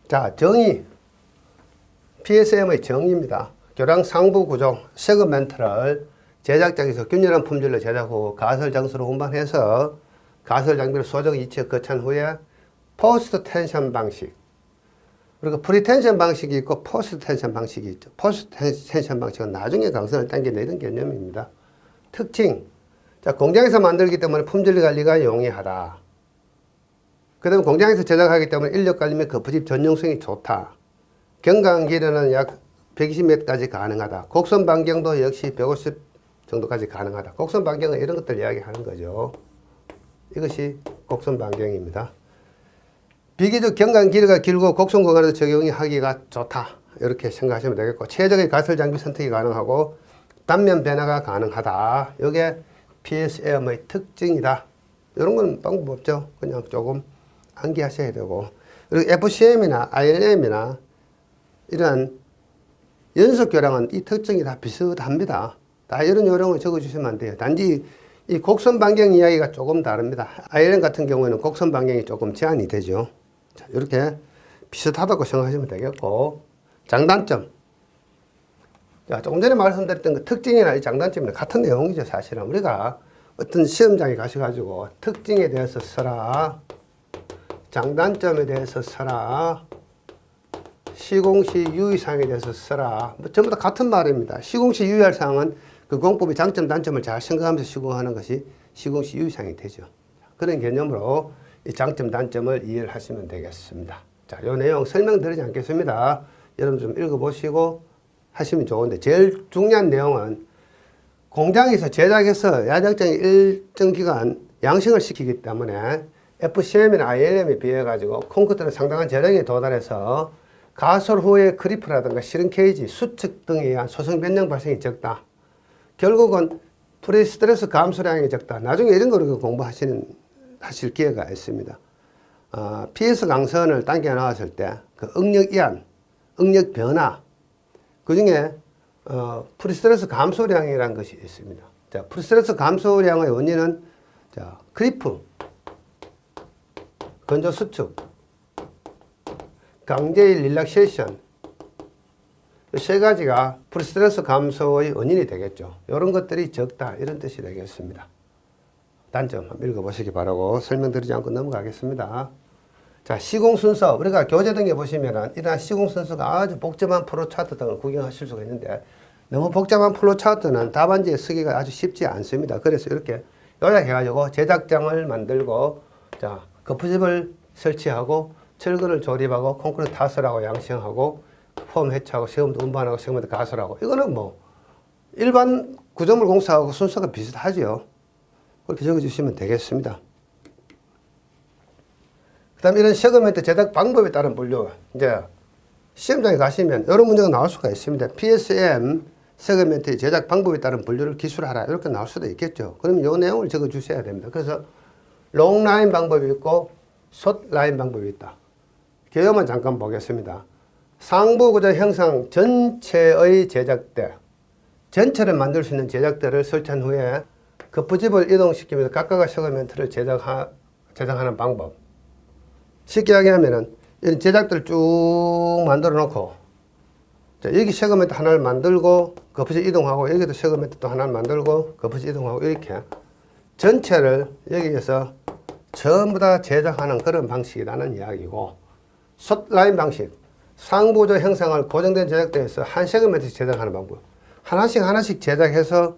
자, 정의. PSM의 정의입니다. 교량 상부 구조, 세그멘트를 제작장에서 균일한 품질로 제작 후 가설 장소로 운반해서 가설 장비를 소적 이치에 거치한 후에 포스트 텐션 방식. 그리고 프리텐션 방식이 있고 포스트 텐션 방식이 있죠. 포스트 텐션 방식은 나중에 강선을 당겨내는 개념입니다. 특징. 자, 공장에서 만들기 때문에 품질 관리가 용이하다. 그 다음에 공장에서 제작하기 때문에 인력 관리 및 거푸집 전용성이 좋다. 경감 길이는 약 120m까지 가능하다. 곡선 반경도 역시 150 정도까지 가능하다. 곡선 반경은 이런 것들 이야기하는 거죠. 이것이 곡선 반경입니다. 비교적 경감 길이가 길고 곡선 공간에서 적용이 하기가 좋다. 이렇게 생각하시면 되겠고, 최적의 가설 장비 선택이 가능하고 단면 변화가 가능하다. 이게 PSM의 특징이다. 이런 건 방법 없죠. 그냥 조금 암기하셔야 되고, 그리고 FCM이나 ILM이나 이러한 연속 교량은 이 특징이 다 비슷합니다. 다 이런 요령을 적어주시면 안 돼요. 단지 이 곡선 반경 이야기가 조금 다릅니다. ILM 같은 경우에는 곡선 반경이 조금 제한이 되죠. 자, 이렇게 비슷하다고 생각하시면 되겠고, 장단점. 자, 조금 전에 말씀드렸던 그 특징이나 이 장단점은 같은 내용이죠. 사실은 우리가 어떤 시험장에 가셔가지고 특징에 대해서 써라, 장단점에 대해서 써라, 시공시 유의사항에 대해서 써라. 뭐 전부 다 같은 말입니다. 시공시 유의할 사항은 그 공법의 장점, 단점을 잘 생각하면서 시공하는 것이 시공시 유의사항이 되죠. 그런 개념으로 이 장점, 단점을 이해를 하시면 되겠습니다. 자, 이 내용 설명드리지 않겠습니다. 여러분 좀 읽어보시고 하시면 좋은데, 제일 중요한 내용은 공장에서 제작해서 야적장에 일정 기간 양식을 시키기 때문에 FCM이나 ILM에 비해 가지고 콘크리트는 상당한 재량에 도달해서 가설 후에 크리프라든가 실은 케이지, 수축 등에 의한 소성 변형 발생이 적다. 결국은 프리스트레스 감소량이 적다. 나중에 이런 거를 하실 기회가 있습니다. PS 강선을 당겨 나왔을 때 그 응력 이완, 응력 변화, 그 중에 프리스트레스 감소량이라는 것이 있습니다. 자, 프리스트레스 감소량의 원인은 자, 크리프, 건조 수축, 강제일 릴락세이션, 이 세 가지가 프리스트레스 감소의 원인이 되겠죠. 이런 것들이 적다, 이런 뜻이 되겠습니다. 단점 한번 읽어보시기 바라고 설명드리지 않고 넘어가겠습니다. 자, 시공 순서. 우리가 교재 등에 보시면은 이러한 시공 순서가 아주 복잡한 플로 차트 등을 구경하실 수가 있는데, 너무 복잡한 플로 차트는 답안지에 쓰기가 아주 쉽지 않습니다. 그래서 이렇게 요약해가지고 제작장을 만들고, 자, 거푸집을 설치하고, 철근을 조립하고, 콘크리트 타설하고, 양식하고, 폼 해체하고, 세움도 운반하고, 세움도 가설하고. 이거는 뭐 일반 구조물 공사하고 순서가 비슷하죠. 그렇게 적어주시면 되겠습니다. 그 다음에 이런 세그멘트 제작 방법에 따른 분류. 이제 시험장에 가시면 여러 문제가 나올 수가 있습니다. PSM 세그멘트의 제작 방법에 따른 분류를 기술하라. 이렇게 나올 수도 있겠죠. 그러면 이 내용을 적어 주셔야 됩니다. 그래서 롱 라인 방법이 있고 숏 라인 방법이 있다. 개요만 잠깐 보겠습니다. 상부 구조 형상 전체의 제작대, 전체를 만들 수 있는 제작대를 설치한 후에 거푸집을 이동시키면서 각각의 세그멘트를 제작하는 방법. 쉽게 이야기하면은 이런 제작들을 쭉 만들어 놓고, 자, 여기 세그멘트 하나를 만들고 거푸집 이동하고, 여기도 세그멘트 또 하나를 만들고 거푸집 이동하고, 이렇게 전체를 여기에서 전부 다 제작하는 그런 방식이라는 이야기고, 숏라인 방식, 상부조 형상을 고정된 제작대에서 한 세그멘트씩 제작하는 방법. 하나씩 제작해서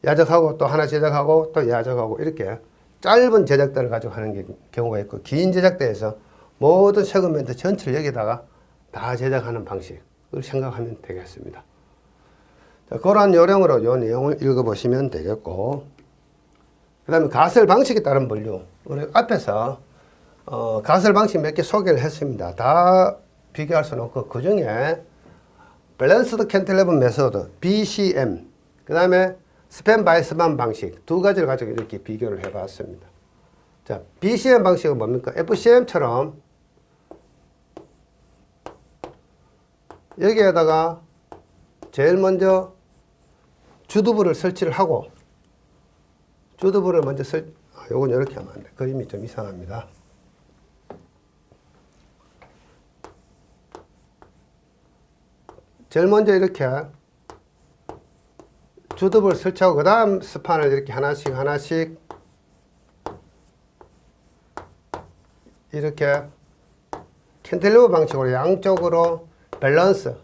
야적하고 또 하나 제작하고 또 야적하고, 이렇게 짧은 제작대를 가지고 하는 경우가 있고, 긴 제작대에서 모든 세그멘트 전체를 여기다가 다 제작하는 방식을 생각하면 되겠습니다. 자, 그러한 요령으로 이 내용을 읽어보시면 되겠고, 그 다음에 가설 방식에 따른 분류. 우리 앞에서 가설 방식 몇 개 소개를 했습니다. 다 비교할 수는 없고, 그 중에 밸런스드 캔틸레버 메소드, BCM, 그 다음에 스팬 바이 스판 방식, 두 가지를 가지고 이렇게 비교를 해봤습니다. 자, BCM 방식은 뭡니까? FCM처럼 여기에다가 제일 먼저 주두부를 설치를 하고, 주두부를 먼저 요건 이렇게 하면 안 돼. 그림이 좀 이상합니다. 제일 먼저 이렇게 주듭을 설치하고 그 다음 스판을 이렇게 하나씩 이렇게 캔틸리버 방식으로 양쪽으로 밸런스를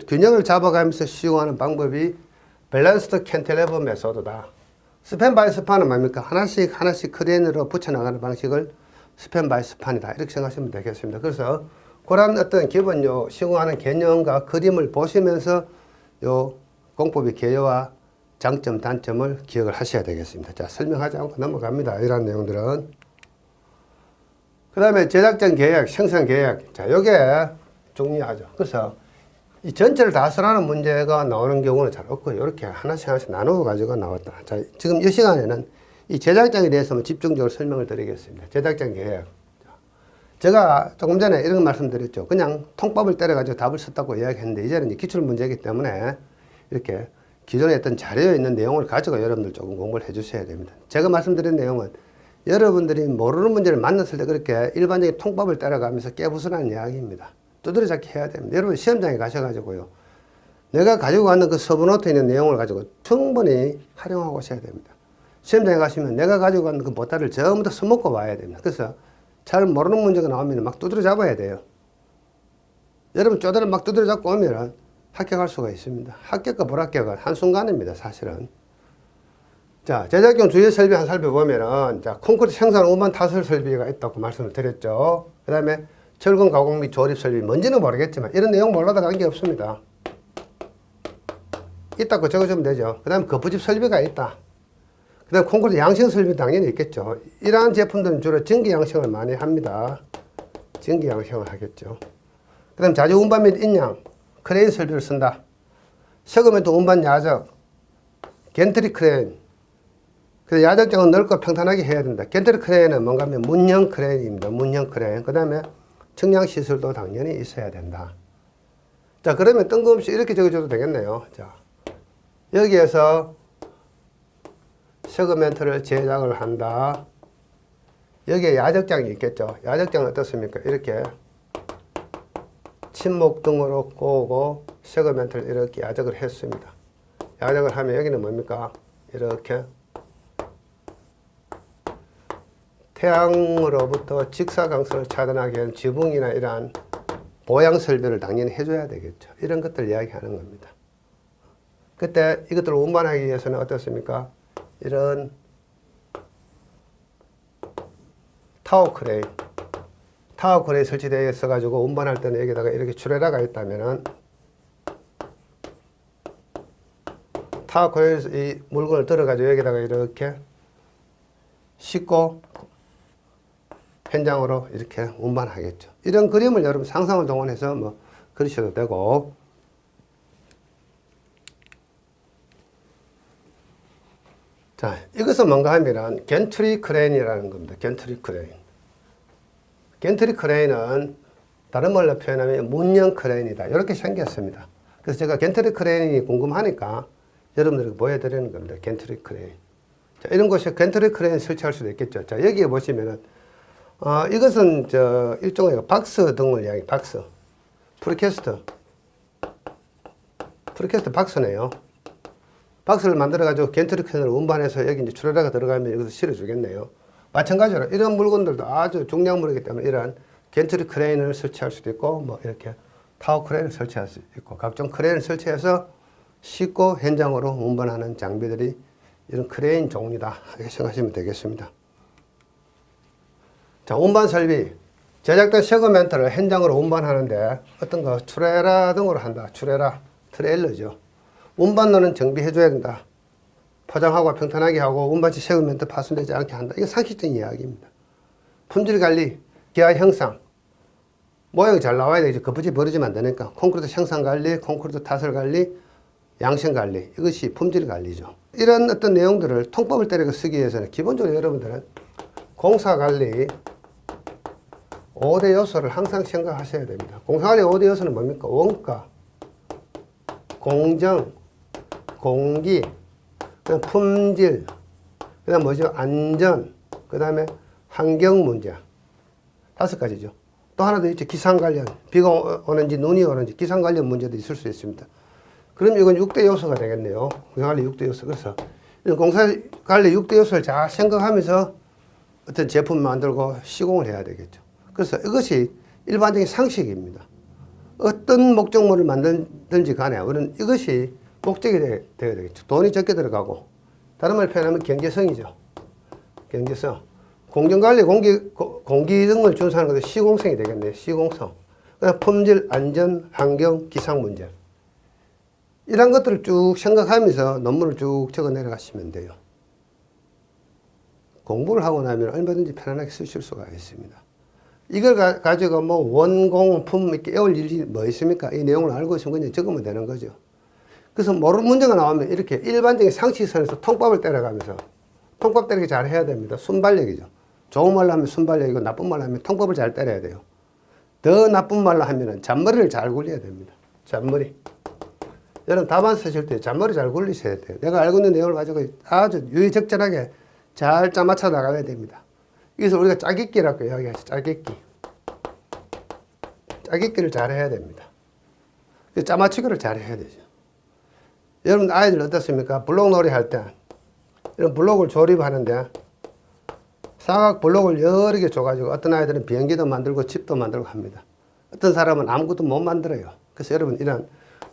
균형을 잡아가면서 시공하는 방법이 밸런스드 캔틸리버 메소드다. 스팬 바이 스판은 뭡니까? 하나씩 크레인으로 붙여나가는 방식을 스팬 바이 스판이다. 이렇게 생각하시면 되겠습니다. 그래서 그런 어떤 기본 시공하는 개념과 그림을 보시면서 요 공법의 개요와 장점, 단점을 기억을 하셔야 되겠습니다. 자, 설명하지 않고 넘어갑니다. 이런 내용들은. 그 다음에 제작전 계획, 생산 계획. 자, 요게 중요하죠. 그래서 이 전체를 다 쓰라는 문제가 나오는 경우는 잘 없고, 이렇게 하나씩 나누어 가지고 나왔다. 자, 지금 이 시간에는 이 제작장에 대해서 집중적으로 설명을 드리겠습니다. 제작장 계획. 제가 조금 전에 이런 말씀 드렸죠. 그냥 통법을 때려가지고 답을 썼다고 이야기했는데, 이제는 이제 기출문제이기 때문에 이렇게 기존에 했던 자료에 있는 내용을 가지고 여러분들 조금 공부를 해 주셔야 됩니다. 제가 말씀드린 내용은 여러분들이 모르는 문제를 만났을 때 그렇게 일반적인 통법을 따라가면서 깨부수라는 이야기입니다. 두드려 잡기 해야 됩니다. 여러분 시험장에 가셔가지고요, 내가 가지고 왔는 그 서브노트에 있는 내용을 가지고 충분히 활용하고 오셔야 됩니다. 시험장에 가시면 내가 가지고 왔는 그 보따리를 전부 다 써먹고 와야 됩니다. 그래서 잘 모르는 문제가 나오면 막 두드려 잡아야 돼요. 여러분 쪼다를 막 두드려 잡고 오면 합격할 수가 있습니다. 합격과 불합격은 한순간입니다, 사실은. 자, 제작용 주요 설비 한 살펴보면은, 자, 콘크리트 생산 운반 타설 설비가 있다고 말씀을 드렸죠. 그 다음에 철근 가공 및 조립 설비, 뭔지는 모르겠지만, 이런 내용 몰라도 관계없습니다. 있다고 적어주면 되죠. 그 다음에 거푸집 설비가 있다. 그 다음에 콘크리트 양식 설비 당연히 있겠죠. 이러한 제품들은 주로 전기 양식을 많이 합니다. 전기 양식을 하겠죠. 그 다음에 자주 운반 및 인양, 크레인 설비를 쓴다. 세금에도 운반 야적, 겐트리 크레인. 그래서 야적장은 넓고 평탄하게 해야 된다. 겐트리 크레인은 뭔가 하면 문형 크레인입니다. 문형 크레인. 그 다음에 측량 시설도 당연히 있어야 된다. 자, 그러면 뜬금없이 이렇게 적어줘도 되겠네요. 자, 여기에서 세그멘트를 제작을 한다. 여기에 야적장이 있겠죠. 야적장은 어떻습니까? 이렇게 침목 등으로 꼬고 세그멘트를 이렇게 야적을 했습니다. 야적을 하면 여기는 뭡니까? 이렇게 태양으로부터 직사광선을 차단하기 위한 지붕이나 이러한 보양 설비를 당연히 해줘야 되겠죠. 이런 것들 이야기하는 겁니다. 그때 이것들을 운반하기 위해서는 어떻습니까? 이런 타워 크레인 설치되어 있어가지고 운반할 때는 여기다가 이렇게 트레일러가 있다면은 타워 크레인에서 이 물건을 들어가지고 여기다가 이렇게 싣고 현장으로 이렇게 운반하겠죠. 이런 그림을 여러분 상상을 동원해서 뭐 그리셔도 되고, 자, 이것은 뭔가 하면 겐트리 크레인이라는 겁니다. 겐트리 크레인. 겐트리 크레인은 다른 말로 표현하면 문형 크레인이다. 이렇게 생겼습니다. 그래서 제가 겐트리 크레인이 궁금하니까 여러분들에게 보여드리는 겁니다. 겐트리 크레인. 자, 이런 곳에 겐트리 크레인 설치할 수도 있겠죠. 자, 여기에 보시면은 이것은 일종의 박스 등을 이야기, 박스. 프리캐스트 박스네요. 박스를 만들어가지고 겐트리 크레인을 운반해서 여기 이제 트레일러가 들어가면 여기서 실어주겠네요. 마찬가지로 이런 물건들도 아주 중량물이기 때문에 이런 겐트리 크레인을 설치할 수도 있고, 뭐 이렇게 타워 크레인을 설치할 수 있고, 각종 크레인을 설치해서 싣고 현장으로 운반하는 장비들이 이런 크레인 종류다. 이렇게 생각하시면 되겠습니다. 자, 운반 설비. 제작된 세그멘트를 현장으로 운반하는데 어떤 거 트레일러 등으로 한다. 트레일러죠. 운반로는 정비해줘야 된다. 포장하고 평탄하게 하고 운반시 세그멘트 파손되지 않게 한다. 이게 상식적인 이야기입니다. 품질 관리, 기하 형상, 모양이 잘 나와야 되죠. 거푸지 버리지면 안 되니까. 콘크리트 생산 관리, 콘크리트 타설 관리, 양생 관리, 이것이 품질 관리죠. 이런 어떤 내용들을 통법을 때리고 쓰기 위해서는 기본적으로 여러분들은 공사 관리 5대 요소를 항상 생각하셔야 됩니다. 공사 관리 5대 요소는 뭡니까? 원가, 공정, 공기, 그다음 품질, 그다음 뭐죠? 안전, 그다음에 환경 문제. 5가지죠. 또 하나 더 있죠. 기상 관련. 비가 오는지 눈이 오는지 기상 관련 문제도 있을 수 있습니다. 그럼 이건 6대 요소가 되겠네요. 공사관리 6대 요소. 그래서 공사관리 6대 요소를 잘 생각하면서 어떤 제품을 만들고 시공을 해야 되겠죠. 그래서 이것이 일반적인 상식입니다. 어떤 목적물을 만들든지 간에 우리는 이것이 목적이 되어야 되겠죠. 돈이 적게 들어가고, 다른 말로 표현하면 경제성이죠. 경제성. 공정관리, 공기 등을 준수하는 것도 시공성이 되겠네요. 시공성. 그다음 품질, 안전, 환경, 기상 문제. 이런 것들을 쭉 생각하면서 논문을 쭉 적어 내려가시면 돼요. 공부를 하고 나면 얼마든지 편안하게 쓰실 수가 있습니다. 이걸 가지고 뭐 원공품 이렇게 외울 일이 뭐 있습니까? 이 내용을 알고 있으면 그냥 적으면 되는 거죠. 그래서 모르는 문제가 나오면 이렇게 일반적인 상식선에서 통밥을 때려가면서 통밥 때리기 잘 해야 됩니다. 순발력이죠. 좋은 말로 하면 순발력이고 나쁜 말로 하면 통밥을 잘 때려야 돼요. 더 나쁜 말로 하면은 잔머리를 잘 굴려야 됩니다. 잔머리. 여러분 답안 쓰실 때 잔머리 잘 굴리셔야 돼요. 내가 알고 있는 내용을 가지고 아주 유의적절하게 잘 짜맞춰 나가야 됩니다. 여기서 우리가 짜깁기라고 이야기하죠. 짜깁기. 짜깁기를 잘 해야 됩니다. 짜맞추기를 잘 해야 되죠. 여러분 아이들 어떻습니까? 블록 놀이 할 때 이런 블록을 조립하는데 사각 블록을 여러 개 줘가지고 어떤 아이들은 비행기도 만들고 집도 만들고 합니다. 어떤 사람은 아무것도 못 만들어요. 그래서 여러분 이런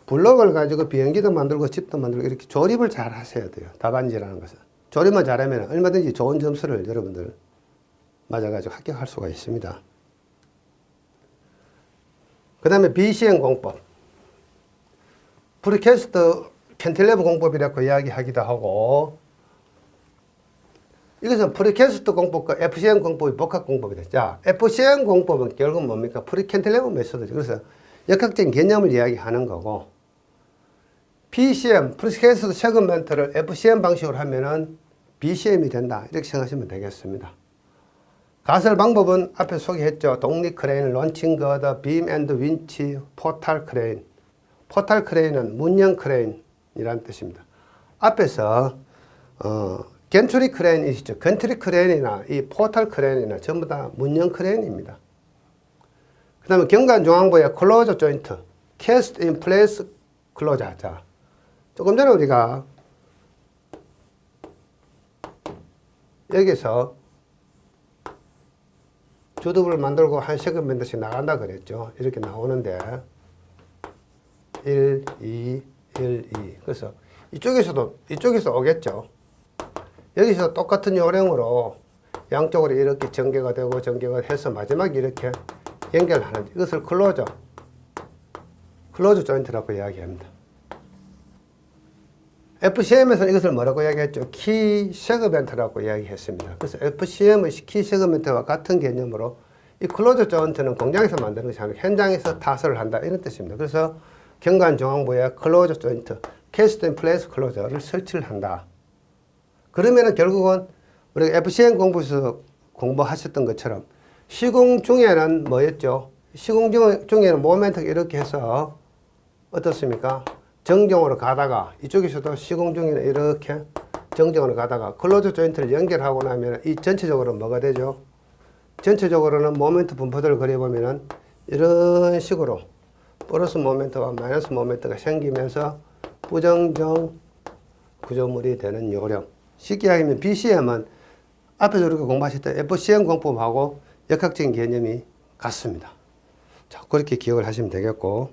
블록을 가지고 비행기도 만들고 집도 만들고 이렇게 조립을 잘 하셔야 돼요. 답안지라는 것은. 조립만 잘하면 얼마든지 좋은 점수를 여러분들 맞아가지고 합격할 수가 있습니다. 그 다음에 BCM 공법. 프리캐스트 캔틸레버 공법이라고 이야기하기도 하고, 이것은 프리캐스트 공법과 FCM 공법이 복합 공법이다. 자, FCM 공법은 결국 뭡니까? 프리캔틸레버 메소드죠. 그래서 역학적인 개념을 이야기하는 거고, PCM, 프리캐스트 세그먼트를 FCM 방식으로 하면은 BCM이 된다. 이렇게 생각하시면 되겠습니다. 가설 방법은 앞에 소개했죠. 독립 크레인, 론칭 거더, 빔 앤드 윈치, 포탈 크레인. 포탈 크레인은 문형 크레인이라는 뜻입니다. 앞에서 겐트리 크레인이시죠. 겐트리 크레인이나 이 포탈 크레인이나 전부 다 문형 크레인입니다. 그 다음에 경관 중앙부의 클로저 조인트, 캐스트 인 플레이스 클로저. 자, 조금 전에 우리가 여기서 주듭을 만들고 한 세그멘트씩 나간다 그랬죠. 이렇게 나오는데 1, 2, 1, 2. 그래서 이쪽에서 오겠죠. 여기서 똑같은 요령으로 양쪽으로 이렇게 전개가 되고 전개가 해서 마지막에 이렇게 연결하는 이것을 클로저 조인트라고 이야기합니다. FCM에서는 이것을 뭐라고 이야기했죠? 키 세그멘트라고 이야기했습니다. 그래서 FCM의 키 세그멘트와 같은 개념으로 이 클로저 조인트는 공장에서 만드는 것이 아니라 현장에서 타설을 한다 이런 뜻입니다. 그래서 경관 중앙부에 클로저 조인트, 캐스트 인 플레이스 클로저를 설치를 한다. 그러면은 결국은 우리가 FCM 공부에서 공부하셨던 것처럼 시공 중에는 뭐였죠? 시공 중에는 모멘트가 이렇게 해서 어떻습니까? 정정으로 가다가 이쪽에서도 시공 중에는 이렇게 정정으로 가다가 클로저 조인트를 연결하고 나면 이 전체적으로 뭐가 되죠? 전체적으로는 모멘트 분포들을 그려보면은 이런 식으로 플러스 모멘트와 마이너스 모멘트가 생기면서 부정정 구조물이 되는 요령. 쉽게 이야기하면 BCM은 앞에서 우리가 공부하셨던 FCM 공법하고 역학적인 개념이 같습니다. 자, 그렇게 기억을 하시면 되겠고,